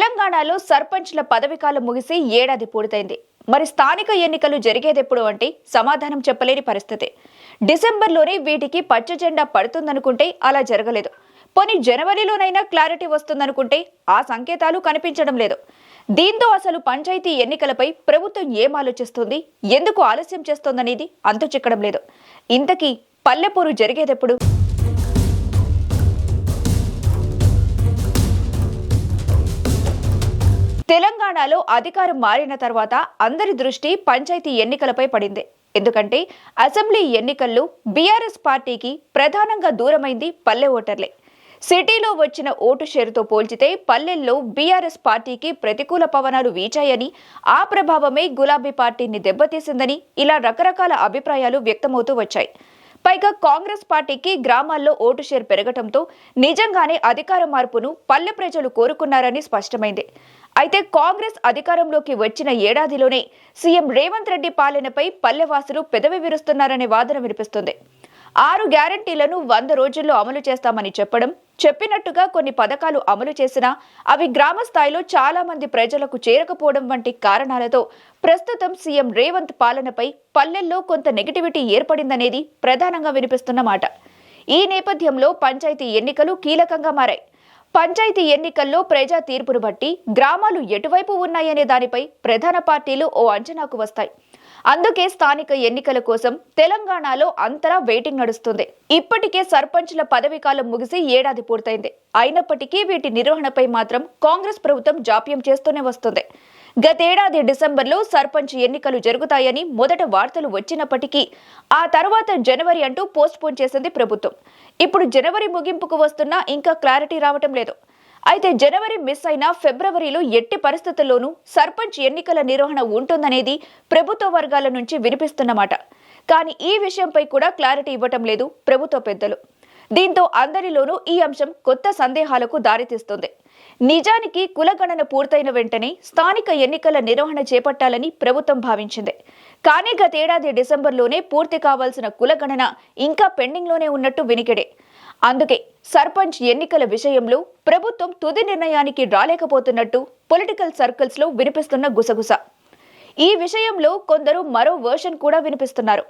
తెలంగాణలో సర్పంచ్ల పదవీకాలం ముగిసి ఏడాది పూర్తయింది. మరి స్థానిక ఎన్నికలు జరిగేదెప్పుడు అంటే సమాధానం చెప్పలేని పరిస్థితి. డిసెంబర్లోనే వీటికి పచ్చ జెండా పడుతుందనుకుంటే అలా జరగలేదు. పోనీ జనవరిలోనైనా క్లారిటీ వస్తుందనుకుంటే ఆ సంకేతాలు కనిపించడం లేదు. దీంతో అసలు పంచాయతీ ఎన్నికలపై ప్రభుత్వం ఏం ఆలోచిస్తుంది, ఎందుకు ఆలస్యం చేస్తోందనేది అంతు చిక్కడం లేదు. ఇంతకీ పల్లెపూరు జరిగేదెప్పుడు? తెలంగాణలో అధికారం మారిన తర్వాత అందరి దృష్టి పంచాయతీ ఎన్నికలపై పడింది. ఎందుకంటే అసెంబ్లీ ఎన్నికల్లో బీఆర్ఎస్ పార్టీకి ప్రధానంగా దూరమైంది పల్లె ఓటర్లే. సిటీలో వచ్చిన ఓటు షేరుతో పోల్చితే పల్లెల్లో బీఆర్ఎస్ పార్టీకి ప్రతికూల పవనాలు వీచాయని, ఆ ప్రభావమే గులాబీ పార్టీని దెబ్బతీసిందని ఇలా రకరకాల అభిప్రాయాలు వ్యక్తమవుతూ వచ్చాయి. పైగా కాంగ్రెస్ పార్టీకి గ్రామాల్లో ఓటు షేర్ పెరగటంతో నిజంగానే అధికార మార్పును పల్లె ప్రజలు కోరుకున్నారని స్పష్టమైంది. అయితే కాంగ్రెస్ అధికారంలోకి వచ్చిన ఏడాదిలోనే సీఎం రేవంత్ రెడ్డి పాలనపై పల్లెవాసులు పెదవి విరుస్తున్నారనే వాదన వినిపిస్తుంది. 6 గ్యారంటీలను 100 రోజుల్లో అమలు చేస్తామని చెప్పినట్టుగా కొన్ని పథకాలు అమలు చేసినా అవి గ్రామ స్థాయిలో చాలా మంది ప్రజలకు చేరకపోవడం వంటి కారణాలతో ప్రస్తుతం సీఎం రేవంత్ పాలనపై పల్లెల్లో కొంత నెగిటివిటీ ఏర్పడిందనేది ప్రధానంగా వినిపిస్తున్న మాట. ఈ నేపథ్యంలో పంచాయతీ ఎన్నికలు కీలకంగా మారాయి. పంచాయతీ ఎన్నికల్లో ప్రజా తీర్పును బట్టి గ్రామాలు ఎటువైపు ఉన్నాయనే దానిపై ప్రధాన పార్టీలు ఓ అంచనాకు వస్తాయి. అందుకే స్థానిక ఎన్నికల కోసం తెలంగాణలో అంతరా వెయిటింగ్ నడుస్తుంది. ఇప్పటికే సర్పంచ్ల పదవీకాలం ముగిసి ఏడాది పూర్తయింది. అయినప్పటికీ వీటి నిర్వహణపై మాత్రం కాంగ్రెస్ ప్రభుత్వం జాప్యం చేస్తూనే వస్తుంది. గతేడాది డిసెంబర్లో సర్పంచ్ ఎన్నికలు జరుగుతాయని మొదట వార్తలు వచ్చినప్పటికీ ఆ తర్వాత జనవరి అంటూ పోస్ట్పోన్ చేసింది ప్రభుత్వం. ఇప్పుడు జనవరి ముగింపుకు వస్తున్నా ఇంకా క్లారిటీ రావటం లేదు. అయితే జనవరి మిస్ అయినా ఫిబ్రవరిలో ఎట్టి పరిస్థితుల్లోనూ సర్పంచ్ ఎన్నికల నిర్వహణ ఉంటుందనేది ప్రభుత్వ వర్గాల నుంచి వినిపిస్తున్నమాట. కానీ ఈ విషయంపై కూడా క్లారిటీ ఇవ్వటం లేదు ప్రభుత్వ పెద్దలు. దీంతో అందరిలోనూ ఈ అంశం కొత్త సందేహాలకు దారితీస్తుంది. నిజానికి కులగణన పూర్తయిన వెంటనే స్థానిక ఎన్నికల నిర్వహణ చేపట్టాలని ప్రభుత్వం భావించింది. కానీ గతేడాది డిసెంబర్లోనే పూర్తి కావాల్సిన కులగణన ఇంకా పెండింగ్లోనే ఉన్నట్టు వినికిడే. అందుకే సర్పంచ్ ఎన్నికల విషయంలో ప్రభుత్వం తుది నిర్ణయానికి రాలేకపోతున్నట్టు పొలిటికల్ సర్కిల్స్ లో వినిపిస్తున్న గుసగుస. ఈ విషయంలో కొందరు మరో వర్షన్ కూడా వినిపిస్తున్నారు.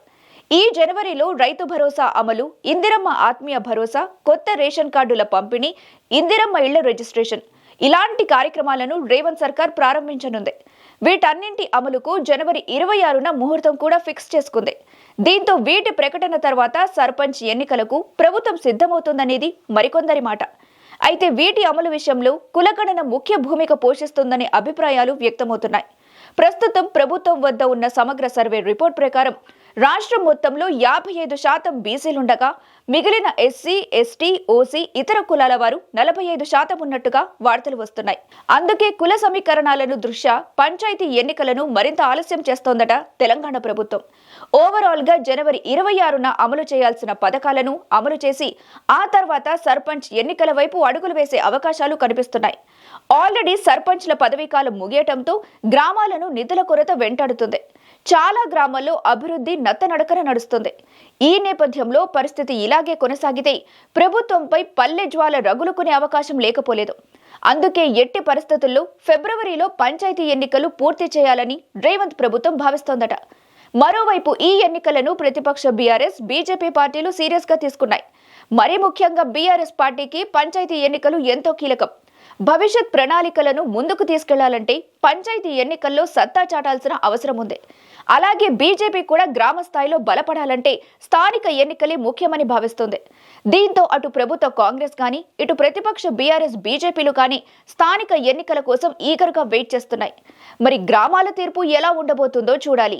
ఈ జనవరిలో రైతు భరోసా అమలు, ఇందిరమ్మ ఆత్మీయ భరోసా, కొత్త రేషన్ కార్డుల పంపిణీ, ఇందిరమ్మ ఇళ్ల రిజిస్ట్రేషన్ ఇలాంటి కార్యక్రమాలను రేవంత్ సర్కార్ ప్రారంభించనుంది. వీటన్నింటి అమలుకు జనవరి 26న ముహూర్తం కూడా ఫిక్స్ చేసుకుంది. దీంతో వీటి ప్రకటన తర్వాత సర్పంచ్ ఎన్నికలకు ప్రభుత్వం సిద్ధమవుతుందనేది మరికొందరి మాట. అయితే వీటి అమలు విషయంలో కులగణన ముఖ్య భూమిక పోషిస్తుందనే అభిప్రాయాలు వ్యక్తమవుతున్నాయి. ప్రస్తుతం ప్రభుత్వం వద్ద ఉన్న సమగ్ర సర్వే రిపోర్ట్ ప్రకారం రాష్ట్రం మొత్తంలో 55% బీసీలుండగా మిగిలిన ఎస్సీ, ఎస్టీ, ఓసీ, ఇతర కులాల వారు 45% ఉన్నట్టుగా వార్తలు వస్తున్నాయి. అందుకే కుల సమీకరణాలను దృష్ట్యా పంచాయతీ ఎన్నికలను మరింత ఆలస్యం చేస్తోందట తెలంగాణ ప్రభుత్వం. ఓవరాల్ గా జనవరి 26న అమలు చేయాల్సిన పథకాలను అమలు చేసి ఆ తర్వాత సర్పంచ్ ఎన్నికల వైపు అడుగులు వేసే అవకాశాలు కనిపిస్తున్నాయి. ఆల్రెడీ సర్పంచ్ల పదవీకాలం ముగియటంతో గ్రామాలను నిధుల కొరత వెంటాడుతుంది. చాలా గ్రామాల్లో అభివృద్ధి నత్తనడకన నడుస్తుంది. ఈ నేపథ్యంలో పరిస్థితి ఇలాగే కొనసాగితే ప్రభుత్వంపై పల్లె జ్వాల రగులుకునే అవకాశం లేకపోలేదు. అందుకే ఎట్టి పరిస్థితుల్లో ఫిబ్రవరిలో పంచాయతీ ఎన్నికలు పూర్తి చేయాలని రేవంత్ ప్రభుత్వం భావిస్తోందట. మరోవైపు ఈ ఎన్నికలను ప్రతిపక్ష బీఆర్ఎస్, బీజేపీ పార్టీలు సీరియస్ గా తీసుకున్నాయి. మరీ ముఖ్యంగా బీఆర్ఎస్ పార్టీకి పంచాయతీ ఎన్నికలు ఎంతో కీలకం. భవిష్యత్ ప్రణాళికలను ముందుకు తీసుకెళ్లాలంటే పంచాయతీ ఎన్నికల్లో సత్తా చాటాల్సిన అవసరం ఉంది. అలాగే బీజేపీ కూడా గ్రామ స్థాయిలో బలపడాలంటే స్థానిక ఎన్నికలే ముఖ్యమని భావిస్తుంది. దీంతో అటు ప్రభుత్వ కాంగ్రెస్ కానీ, ఇటు ప్రతిపక్ష బీఆర్ఎస్, బీజేపీలు కానీ స్థానిక ఎన్నికల కోసం ఈగర్గా వెయిట్ చేస్తున్నాయి. మరి గ్రామాల తీర్పు ఎలా ఉండబోతుందో చూడాలి.